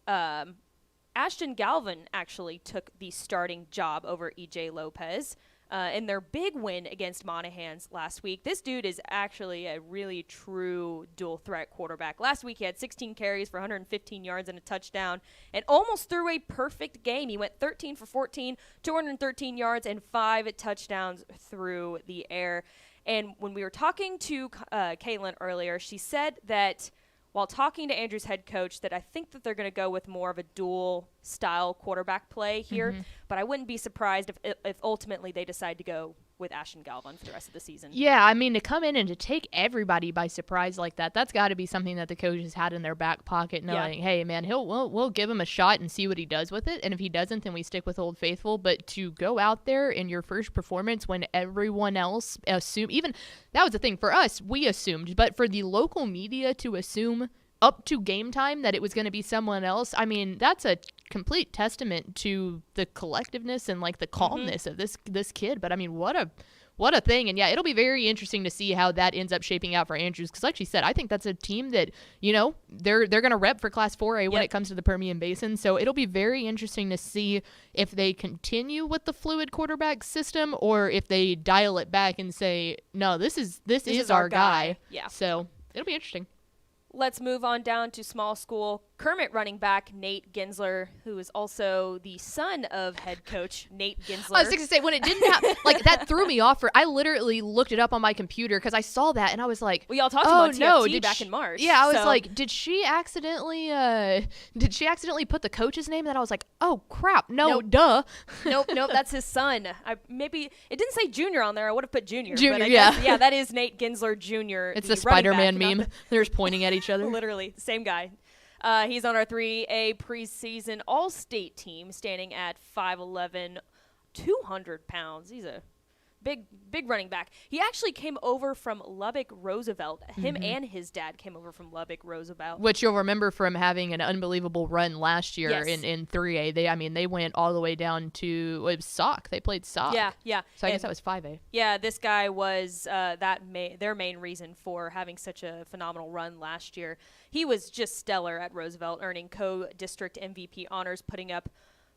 Ashton Galvin actually took the starting job over E.J. Lopez. In their big win against Monahans last week. This dude is actually a really true dual threat quarterback. Last week he had 16 carries for 115 yards and a touchdown and almost threw a perfect game. He went 13 for 14, 213 yards and 5 touchdowns through the air. And when we were talking to Caitlin earlier, she said that while talking to Andrew's head coach that I think that they're going to go with more of a dual style quarterback play here, but I wouldn't be surprised if ultimately they decide to go with Ashton Galvin for the rest of the season. Yeah, I mean, to come in and to take everybody by surprise like that's got to be something that the coaches had in their back pocket, knowing, hey, man, we'll give him a shot and see what he does with it, and if he doesn't, then we stick with Old Faithful. But to go out there in your first performance when everyone else assumed, even that was the thing for us, we assumed, but for the local media to assume up to game time that it was going to be someone else, I mean, that's a complete testament to the collectiveness and like the calmness of this kid. But I mean, what a thing. And yeah, it'll be very interesting to see how that ends up shaping out for Andrews, because like she said, I think that's a team that, you know, they're going to rep for Class 4A when it comes to the Permian Basin. So it'll be very interesting to see if they continue with the fluid quarterback system or if they dial it back and say, no, this is our guy. Yeah. So it'll be interesting. Let's move on down to small school. Kermit running back Nate Ginsler, who is also the son of head coach Nate Ginsler. I was going to say, when it didn't happen, like, that threw me off. I literally looked it up on my computer because I saw that, and I was like, we all talked about TFT back in March. Yeah, I was like, did she accidentally put the coach's name? And I was like, oh, crap, nope. Duh. Nope, that's his son. Maybe it didn't say Junior on there. I would have put Junior. Junior, but I guess, yeah, that is Nate Ginsler Jr. It's the Spider-Man meme. They're just pointing at each other. Literally, same guy. He's on our 3A preseason all-state team, standing at 5'11", 200 pounds. He's a big running back. He actually came over from Lubbock Roosevelt. Him and his dad came over from Lubbock Roosevelt. Which you'll remember from having an unbelievable run last year in 3A. They went all the way down to SOC. They played SOC. Yeah. So I guess that was 5A. Yeah, this guy was their main reason for having such a phenomenal run last year. He was just stellar at Roosevelt, earning co-district MVP honors, putting up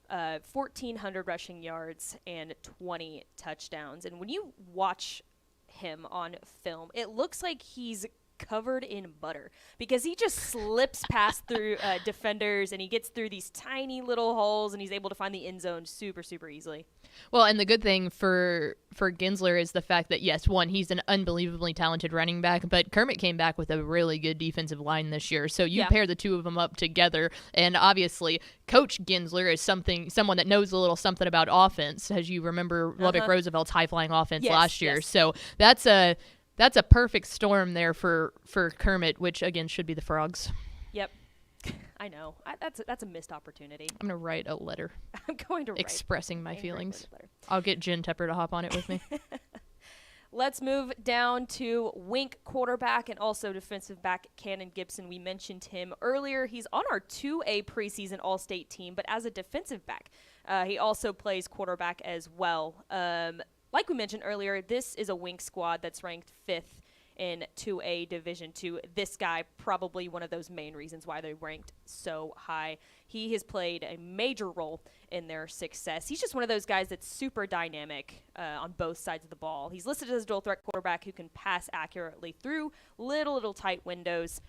1,400 rushing yards and 20 touchdowns. And when you watch him on film, it looks like he's covered in butter because he just slips past through defenders and he gets through these tiny little holes and he's able to find the end zone super, super easily. Well, and the good thing for Ginsler is the fact that, yes, one, he's an unbelievably talented running back, but Kermit came back with a really good defensive line this year. So you pair the two of them up together, and obviously Coach Ginsler is someone that knows a little something about offense, as you remember Lubbock Roosevelt's high-flying offense last year. So that's a perfect storm there for Kermit, which, again, should be the Frogs. Yep. I know. That's a missed opportunity. I'm going to write a letter. I'm going to write. Expressing my feelings. I'll get Jen Tepper to hop on it with me. Let's move down to Wink quarterback and also defensive back Cannon Gibson. We mentioned him earlier. He's on our 2A preseason All-State team, but as a defensive back, he also plays quarterback as well. Like we mentioned earlier, this is a Wink squad that's ranked 5th in 2A Division II. This guy, probably one of those main reasons why they ranked so high. He has played a major role in their success. He's just one of those guys that's super dynamic on both sides of the ball. He's listed as a dual threat quarterback who can pass accurately through little tight windows,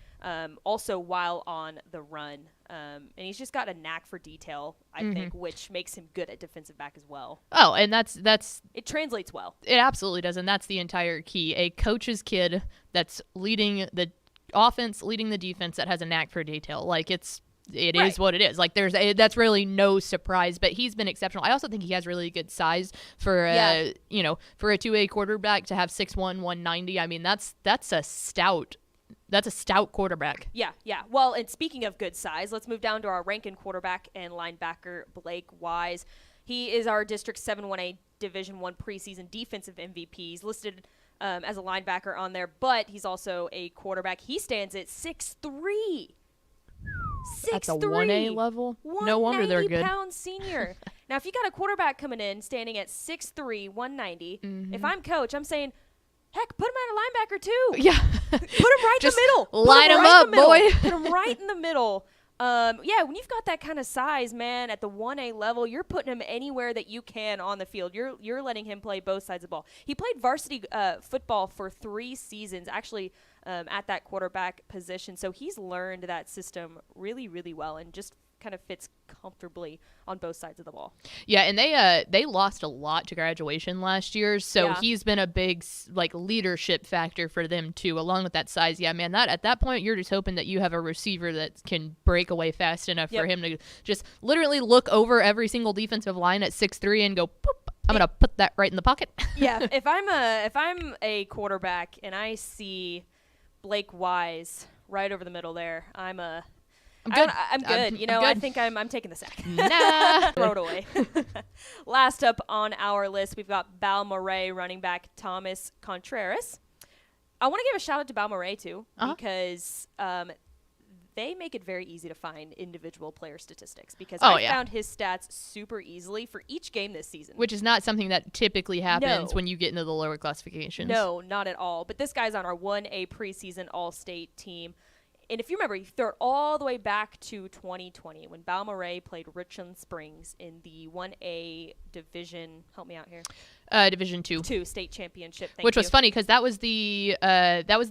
also while on the run. And he's just got a knack for detail, I think, which makes him good at defensive back as well. Oh, and that's it translates well. It absolutely does, and that's the entire key. A coach's kid that's leading the offense leading the defense that has a knack for detail. Like it Right. is what it is. Like that's really no surprise, but he's been exceptional. I also think he has really good size for for a 2A quarterback to have 6'1", 190. I mean, that's a stout quarterback. Yeah. Well, and speaking of good size, let's move down to our Rankin quarterback and linebacker, Blake Wise. He is our District 7-1A Division I preseason defensive MVP. He's listed as a linebacker on there, but he's also a quarterback. He stands at 6'3". 6'3". At the 1A level? No wonder they're good. 190-pound senior. Now, if you got a quarterback coming in standing at 6'3", 190, if I'm coach, I'm saying, heck, put him at a linebacker too. Yeah. Put him right in Just the middle. line him up, boy. Put him right in the middle. When you've got that kind of size, man, at the 1A level, you're putting him anywhere that you can on the field. You're letting him play both sides of the ball. He played varsity football for 3 seasons, actually, at that quarterback position. So he's learned that system really, really well and just kind of fits comfortably on both sides of the ball. Yeah, and they lost a lot to graduation last year, so he's been a big leadership factor for them too, along with that size. Yeah, man, that at that point you're just hoping that you have a receiver that can break away fast enough for him to just literally look over every single defensive line at 6'3" and go, boop, I'm gonna put that right in the pocket. Yeah, if I'm a quarterback and I see Blake Wise right over the middle there, I'm good. I'm good. I'm good. I think I'm taking the sack. Nah. Throw it away. Last up on our list, we've got Balmorhea running back Thomas Contreras. I want to give a shout out to Balmorhea too, because they make it very easy to find individual player statistics, because I found his stats super easily for each game this season. Which is not something that typically happens when you get into the lower classifications. No, not at all. But this guy's on our 1A preseason all-state team. And if you remember, you throw it all the way back to 2020 when Balmorhea played Richland Springs in the 1A division. Help me out here. Division 2 state championship. Which was funny because that was the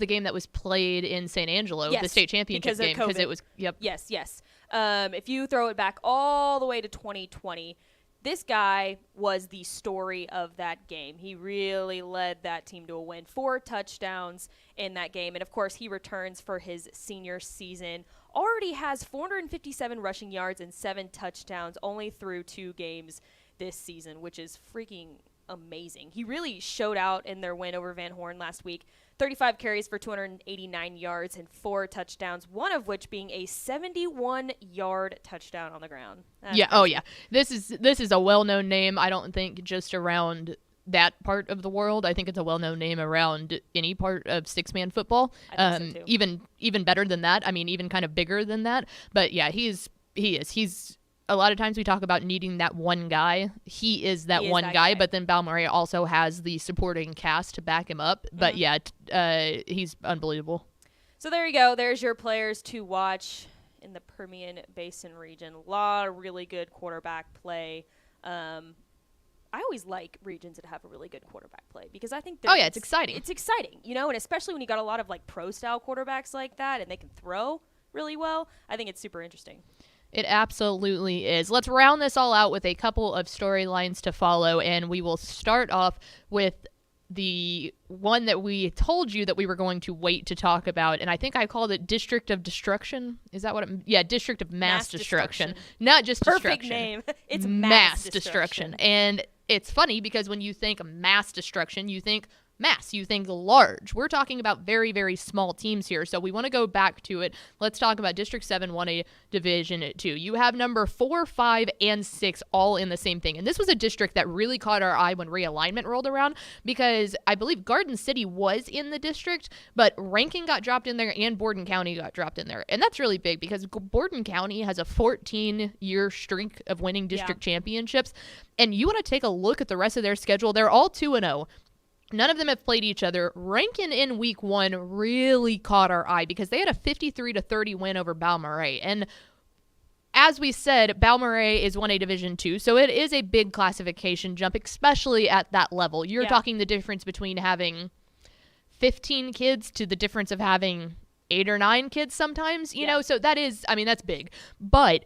game that was played in San Angelo, the state championship game, because it was. Yep. Yes. If you throw it back all the way to 2020. This guy was the story of that game. He really led that team to a win. 4 touchdowns in that game. And, of course, he returns for his senior season. Already has 457 rushing yards and 7 touchdowns only through 2 games this season, which is freaking amazing. He really showed out in their win over Van Horn last week. 35 carries for 289 yards and 4 touchdowns, one of which being a 71-yard touchdown on the ground. Yeah. This is a well-known name. I don't think just around that part of the world. I think it's a well-known name around any part of 6-man football. I think so too. Even better than that. I mean, even kind of bigger than that. But yeah, He's a lot of times we talk about needing that one guy. He is that one guy, but then Balmorhea also has the supporting cast to back him up. But he's unbelievable. So there you go. There's your players to watch in the Permian Basin region. A lot of really good quarterback play. I always like regions that have a really good quarterback play because I think it's exciting. It's exciting, and especially when you got a lot of pro-style quarterbacks like that and they can throw really well. I think it's super interesting. It absolutely is. Let's round this all out with a couple of storylines to follow, and we will start off with the one that we told you that we were going to wait to talk about, and I think I called it District of Destruction. Is that what District of Mass Destruction. Not just Perfect destruction. Name. It's mass destruction. And it's funny because when you think mass destruction, you think mass, you think large. We're talking about very, very small teams here, so we want to go back to it. Let's talk about District 7 1A Division 2. You have number 4, 5, and 6 all in the same thing, and this was a district that really caught our eye when realignment rolled around because I believe Garden City was in the district, but Rankin got dropped in there and Borden County got dropped in there, and that's really big because Borden County has a 14-year streak of winning district championships, and you want to take a look at the rest of their schedule. They're all 2-0. None of them have played each other. Rankin in week 1 really caught our eye because they had a 53-30 win over Balmorhea. And as we said, Balmorhea is 1A Division 2, so it is a big classification jump, especially at that level. You're talking the difference between having 15 kids to the difference of having 8 or 9 kids sometimes, you know? So that is, that's big. But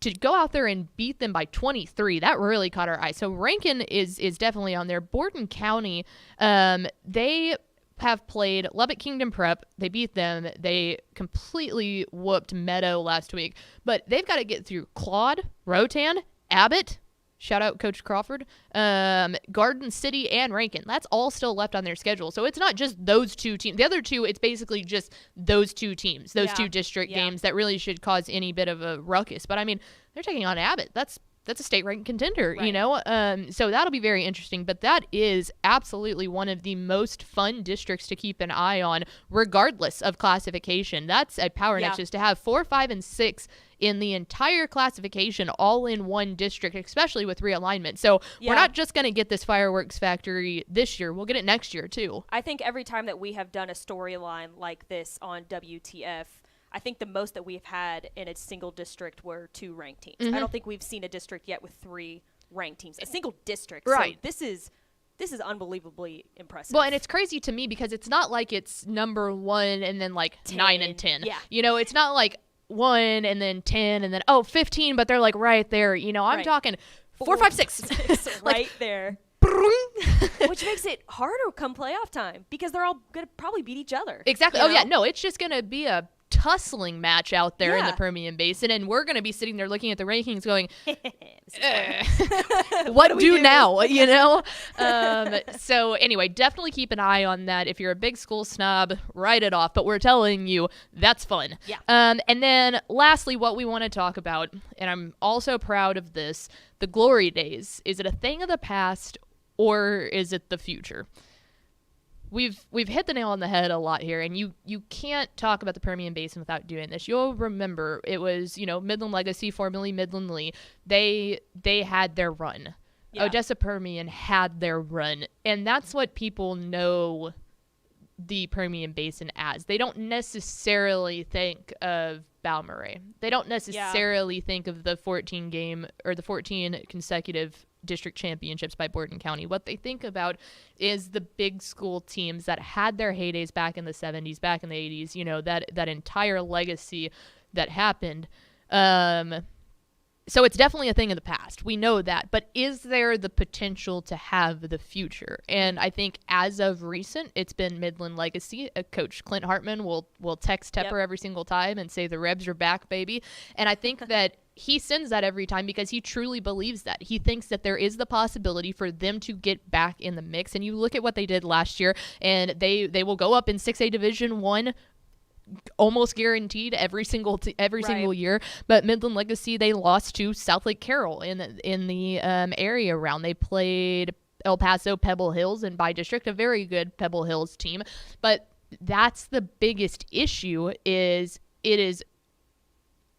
to go out there and beat them by 23, that really caught our eye. So Rankin is definitely on there. Borden County, they have played Lubbock Kingdom Prep. They beat them. They completely whooped Meadow last week. But they've got to get through Claude, Rotan, Abbott, shout out Coach Crawford, Garden City, and Rankin. That's all still left on their schedule. So it's not just those two teams. The other two, it's basically just those two teams, those two district games that really should cause any bit of a ruckus. But, I mean, they're taking on Abbott. That's a state-ranked contender, you know? So that'll be very interesting. But that is absolutely one of the most fun districts to keep an eye on, regardless of classification. That's a power nexus to have 4, 5, and 6 in the entire classification all in one district, especially with realignment. So we're not just going to get this fireworks factory this year. We'll get it next year, too. I think every time that we have done a storyline like this on WTF, I think the most that we've had in a single district were 2 ranked teams. I don't think we've seen a district yet with 3 ranked teams. A single district. Right. So this is unbelievably impressive. Well, and it's crazy to me because it's not like it's number 1 and then like 9 and 10. Yeah. You know, it's not like 1 and then 10 and then 15, but they're like right there. You know, I'm talking 4, 5, 6. Right there. Which makes it harder come playoff time because they're all going to probably beat each other. Exactly. You know? No, it's just going to be a tussling match out there in the Permian Basin, and we're going to be sitting there looking at the rankings going, what do now, you know? So anyway, definitely keep an eye on that. If you're a big school snob, write it off, but we're telling you that's fun. Yeah. And then lastly, what we want to talk about, and I'm also proud of this, the glory days. Is it a thing of the past or is it the future? We've hit the nail on the head a lot here, and you can't talk about the Permian Basin without doing this. You'll remember it was, Midland Legacy, formerly Midland Lee. They had their run. Yeah. Odessa Permian had their run, and that's what people know the Permian Basin as. They don't necessarily think of Balmorhea. They don't necessarily think of the 14 consecutive district championships by Borden County. What they think about is the big school teams that had their heydays back in the 70s, back in the 80s, that entire legacy that happened. So it's definitely a thing of the past. We know that. But is there the potential to have the future? And I think as of recent, it's been Midland Legacy. Coach Clint Hartman will text Tepper every single time and say the Rebs are back, baby. And I think that he sends that every time because he truly believes that. He thinks that there is the possibility for them to get back in the mix. And you look at what they did last year, and they will go up in 6A Division I, almost guaranteed every single year. But Midland Legacy, they lost to South Lake Carroll in the area round. They played El Paso Pebble Hills, and by district, a very good Pebble Hills team. But that's the biggest issue. It is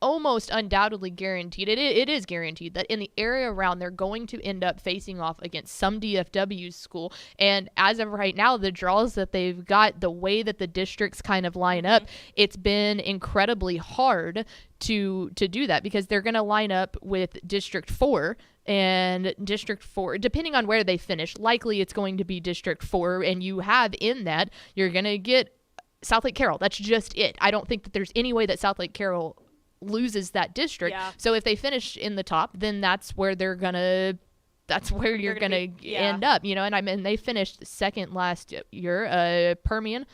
almost undoubtedly guaranteed. It is guaranteed that in the area around, they're going to end up facing off against some DFW school. And as of right now, the draws that they've got, the way that the districts kind of line up, it's been incredibly hard to do that because they're going to line up with District 4. And District 4, depending on where they finish, likely it's going to be District 4. And you have in that, you're going to get South Lake Carroll. That's just it. I don't think that there's any way that South Lake Carroll loses that district. Yeah. So if they finish in the top, then that's where you're gonna end up, and I mean they finished second last year. Permian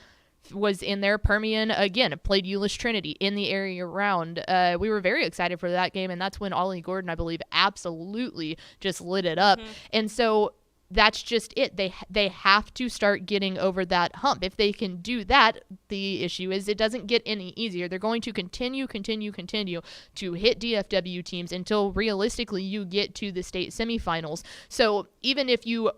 was in there. Permian again played Euless Trinity in the area round. We were very excited for that game, and that's when Ollie Gordon, I believe, absolutely just lit it up. And so that's just it. They have to start getting over that hump. If they can do that, the issue is it doesn't get any easier. They're going to continue to hit DFW teams until realistically you get to the state semifinals. So even if you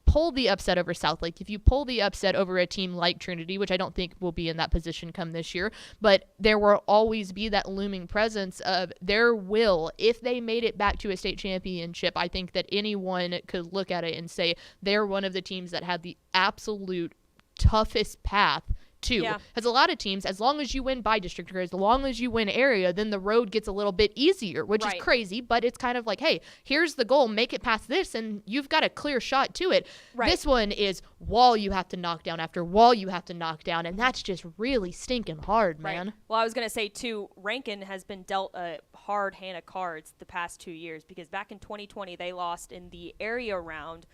pull the upset over South Lake, if you pull the upset over a team like Trinity, which I don't think will be in that position come this year, but there will always be that looming presence of there will, if they made it back to a state championship, I think that anyone could look at it and say they're one of the teams that had the absolute toughest path too. Because a lot of teams, as long as you win by district or as long as you win area, then the road gets a little bit easier, which is crazy, but it's kind of like, hey, here's the goal, make it past this, and you've got a clear shot to it. This one is wall you have to knock down after wall you have to knock down, and that's just really stinking hard, man. Well, I was going to say, too, Rankin has been dealt a hard hand of cards the past 2 years because back in 2020, they lost in the area round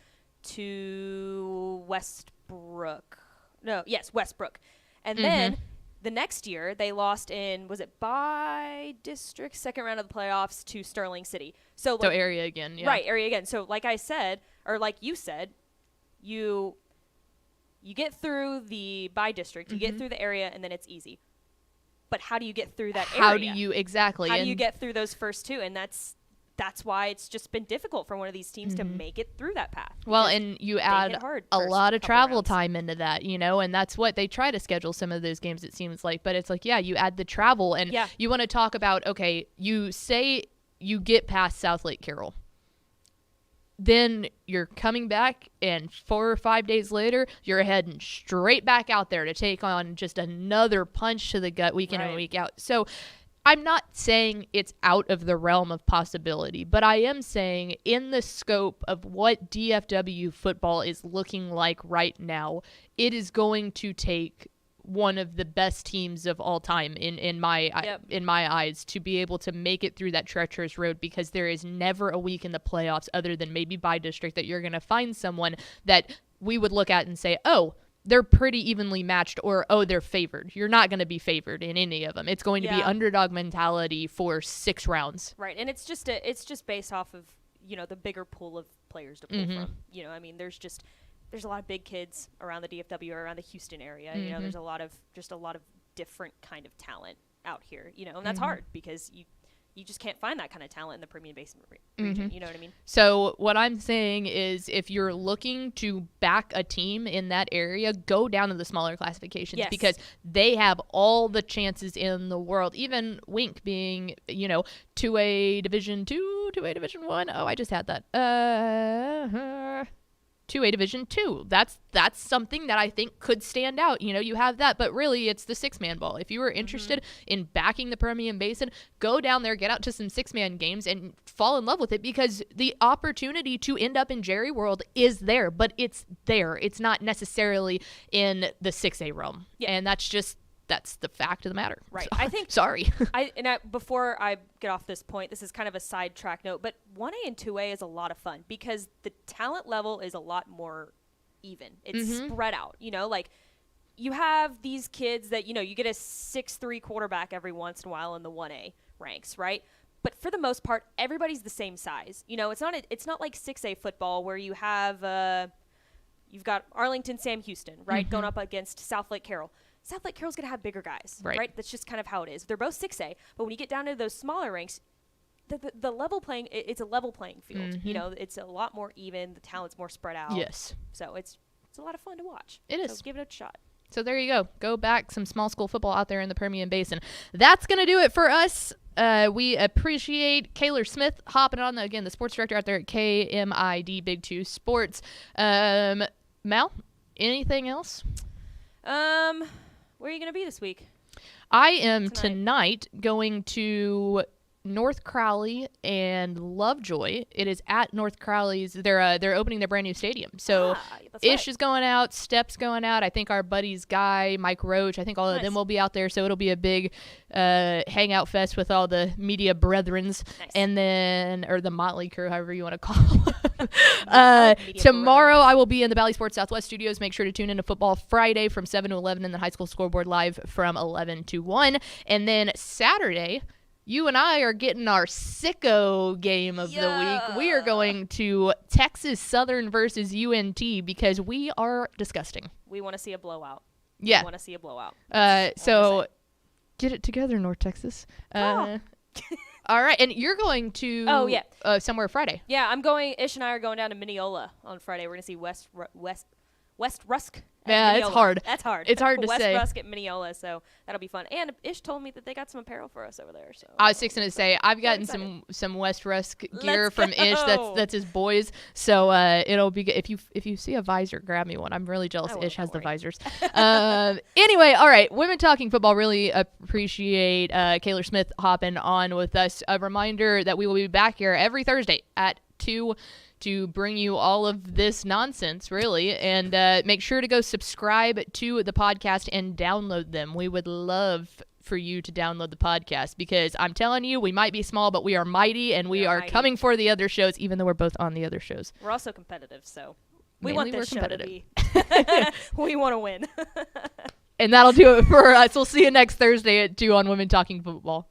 to Westbrook. Westbrook. And then the next year they lost in, was it by district, second round of the playoffs to Sterling City. So area again, yeah. Right, area again. So like I said, or like you said, you get through the by district, you get through the area, and then it's easy. But how do you get through that area? How do you get through those first two? And that's why it's just been difficult for one of these teams to make it through that path. Well, and you add a lot of travel time into that, and that's what they try to schedule some of those games, it seems like. But it's like, yeah, you add the travel, and you want to talk about, okay, you say you get past South Lake Carroll. Then you're coming back, and 4 or 5 days later, you're heading straight back out there to take on just another punch to the gut week in and week out. So I'm not saying it's out of the realm of possibility, but I am saying in the scope of what DFW football is looking like right now, it is going to take one of the best teams of all time in my eyes to be able to make it through that treacherous road, because there is never a week in the playoffs other than maybe by district that you're going to find someone that we would look at and say, oh, they're pretty evenly matched, or, oh, they're favored. You're not going to be favored in any of them. It's going to be underdog mentality for 6 rounds. Right, and it's just based off of, the bigger pool of players to pull from. I mean, there's a lot of big kids around the DFW or around the Houston area. There's a lot of different kind of talent out here, and that's hard because you just can't find that kind of talent in the Permian Basin region. You know what I mean? So what I'm saying is, if you're looking to back a team in that area, go down to the smaller classifications because they have all the chances in the world. Even Wink being, 2A Division 2, 2A Division 1. Oh, I just had that. 2A Division 2. That's something that I think could stand out. You have that, but really it's the 6-man ball. If you were interested in backing the Permian Basin, go down there, get out to some 6-man games and fall in love with it, because the opportunity to end up in Jerry World is there, but it's there. It's not necessarily in the 6A realm. Yeah. And that's the fact of the matter. Right. So, I think. Sorry. Before I get off this point, this is kind of a sidetrack note, but 1A and 2A is a lot of fun because the talent level is a lot more even. It's spread out. Like you have these kids that you get a 6'3" quarterback every once in a while in the 1A ranks, right? But for the most part, everybody's the same size. It's not like 6A football where you have you've got Arlington Sam Houston, right, going up against South Lake Carroll. South Lake Carroll's going to have bigger guys, right? That's just kind of how it is. They're both 6A, but when you get down to those smaller ranks, the level playing, it's a level playing field. It's a lot more even. The talent's more spread out. Yes. So it's a lot of fun to watch. It is. So give it a shot. So there you go. Go back some small school football out there in the Permian Basin. That's going to do it for us. We appreciate Kayler Smith hopping on, the sports director out there at KMID Big 2 Sports. Mal, anything else? Where are you going to be this week? I am tonight going to North Crowley and Lovejoy. It is at North Crowley's. They're opening their brand new stadium. So Ish is going out, Steps going out. I think our buddies Guy, Mike Roach, I think all of them will be out there. So it'll be a big hangout fest with all the media brethrens, and then, or the Motley crew, however you want to call them. Tomorrow I will be in the Valley Sports Southwest studios. Make sure to tune into Football Friday from 7 to 11, and the High School Scoreboard live from 11 to 1. And then Saturday, you and I are getting our sicko game of the week. We are going to Texas Southern versus UNT because we are disgusting. We want to see a blowout. Yeah. We want to see a blowout. So get it together, North Texas. All right. And you're going to somewhere Friday. Yeah, I'm going. Ish and I are going down to Mineola on Friday. We're going to see West Rusk. Yeah, Mineola. it's hard. That's hard. It's hard to say. West Rusk at Mineola, so that'll be fun. And Ish told me that they got some apparel for us over there. So I was just gonna say I've gotten some West Rusk gear from Ish. That's his boys. So it'll be good. If you see a visor, grab me one. I'm really jealous. Ish has the visors. Anyway, all right. Women Talking Football. Really appreciate Kayler Smith hopping on with us. A reminder that we will be back here every Thursday at 2 to bring you all of this nonsense, really. And make sure to go subscribe to the podcast and download them. We would love for you to download the podcast because I'm telling you, we might be small, but we are mighty, and we are coming for the other shows, even though we're both on the other shows. We're also competitive, so We Mainly want this we're show to competitive. be. We want to win. And that'll do it for us. We'll see you next Thursday at 2 on Women Talking Football.